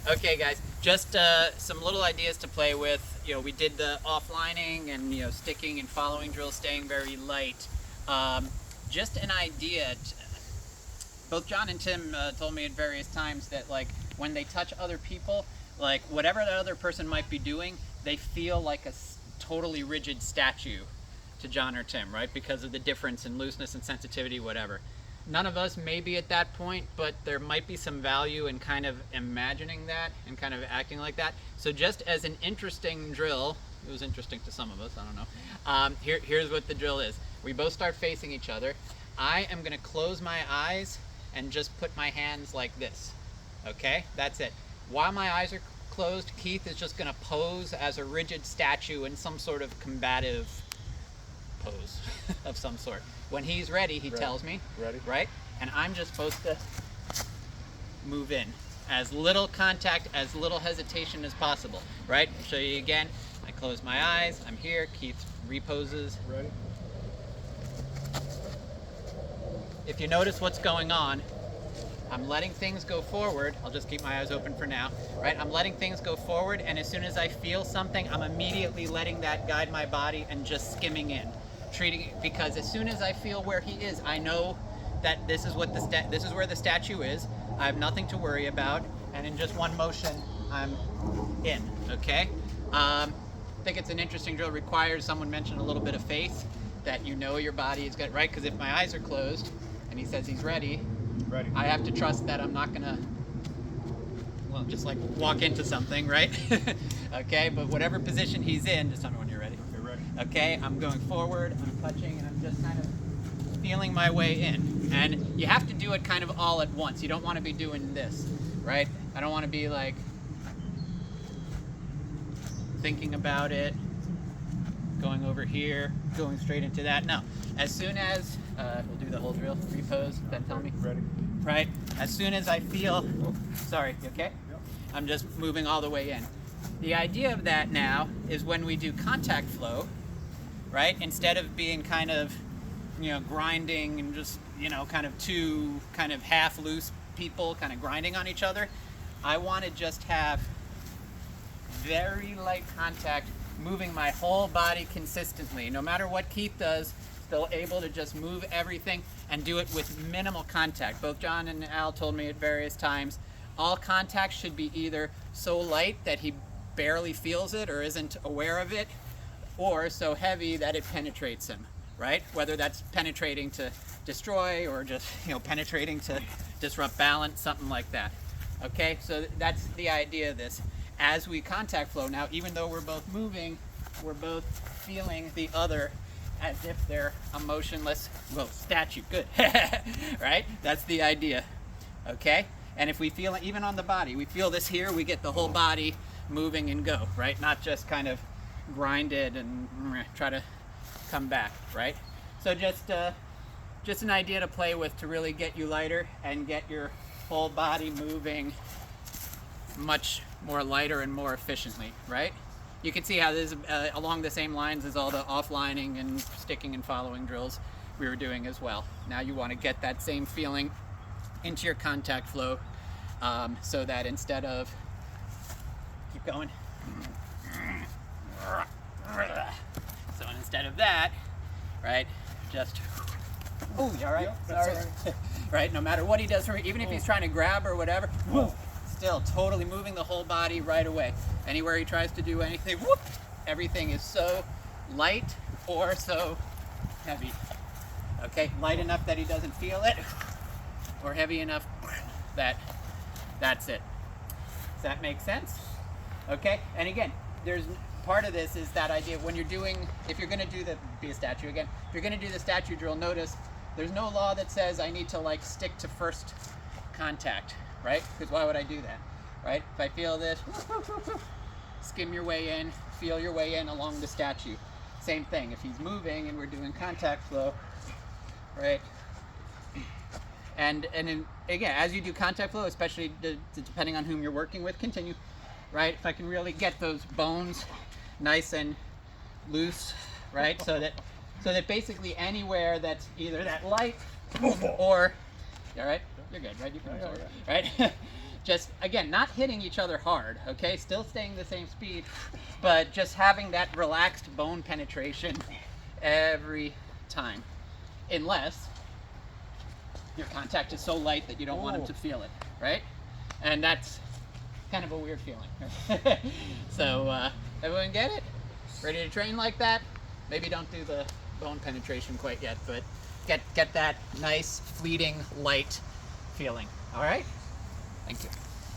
Okay, guys, just some little ideas to play with. We did the offlining and sticking and following drills, staying very light. Just an idea. Both John and Tim told me at various times that when they touch other people, whatever the other person might be doing, they feel like a totally rigid statue to John or Tim, right? Because of the difference in looseness and sensitivity, whatever. None of us may be at that point, but there might be some value in kind of imagining that and kind of acting like that. So just as an interesting drill, it was interesting to some of us, I don't know. Here's what the drill is. We both start facing each other. I am gonna close my eyes and just put my hands like this, okay? That's it. While my eyes are closed, Keith is just gonna pose as a rigid statue in some sort of combative pose of some sort. When he's ready, he tells me, right? And I'm just supposed to move in. As little contact, as little hesitation as possible, right? I'll show you again. I close my eyes, I'm here, Keith reposes. Ready? If you notice what's going on, I'm letting things go forward. I'll just keep my eyes open for now, right? I'm letting things go forward, and as soon as I feel something, I'm immediately letting that guide my body and just skimming in. Treating it, because as soon as I feel where he is, I know that this is what this is where the statue is. I have nothing to worry about, and in just one motion, I'm in. Okay. I think it's an interesting drill. Requires, someone mentioned, a little bit of faith that your body is good, right? Because if my eyes are closed and he says he's ready, I have to trust that I'm not gonna, well, just walk into something, right? Okay. But whatever position he's in, just tell me when you're ready. Okay, I'm going forward, I'm touching, and I'm just kind of feeling my way in. And you have to do it kind of all at once. You don't want to be doing this, right? I don't want to be thinking about it, going over here, going straight into that. No, as soon as, we'll do the whole drill, repose, then tell me. Ready. Right? As soon as I feel, sorry, you okay? Yep. I'm just moving all the way in. The idea of that now is when we do contact flow, right? Instead of being kind of, grinding and just, kind of two kind of half loose people kind of grinding on each other, I want to just have very light contact, moving my whole body consistently. No matter what Keith does, still able to just move everything and do it with minimal contact. Both John and Al told me at various times, all contact should be either so light that he barely feels it or isn't aware of it, or so heavy that it penetrates him, right? Whether that's penetrating to destroy or just penetrating to disrupt balance, something like that. Okay, so that's the idea of this. As we contact flow now, even though we're both moving, we're both feeling the other as if they're a motionless, statue. Good. Right? That's the idea. Okay? And if we feel it even on the body, we feel this here, we get the whole body moving and go, right? Not just kind of grinded and try to come back, right? So just an idea to play with to really get you lighter and get your whole body moving much more lighter and more efficiently, right? You can see how this is along the same lines as all the offlining and sticking and following drills we were doing as well. Now you want to get that same feeling into your contact flow, so that instead of, keep going, so instead of that, right, just, oh, you all right? Yep, that's Sorry. all right. Right, no matter what he does for me, even if he's trying to grab or whatever, still totally moving the whole body right away. Anywhere he tries to do anything, whoop, everything is so light or so heavy. Okay, light enough that he doesn't feel it, or heavy enough that that's it. Does that make sense? Okay, and again, there's part of this is that idea when you're doing, if you're going to do be a statue again, if you're going to do the statue drill, notice there's no law that says I need to stick to first contact, right? Because why would I do that, right? If I feel this, skim your way in, feel your way in along the statue. Same thing, if he's moving and we're doing contact flow, right? And again, as you do contact flow, especially depending on whom you're working with, continue, right? If I can really get those bones nice and loose, right? So that basically anywhere that's either that light or, all right, you're good, right? You can absorb, right? just, again, not hitting each other hard, okay? Still staying the same speed, but just having that relaxed bone penetration every time. Unless your contact is so light that you don't want him to feel it, right? And that's kind of a weird feeling. So, everyone get it? Ready to train like that? Maybe don't do the bone penetration quite yet, but get that nice, fleeting, light feeling. All right? Thank you.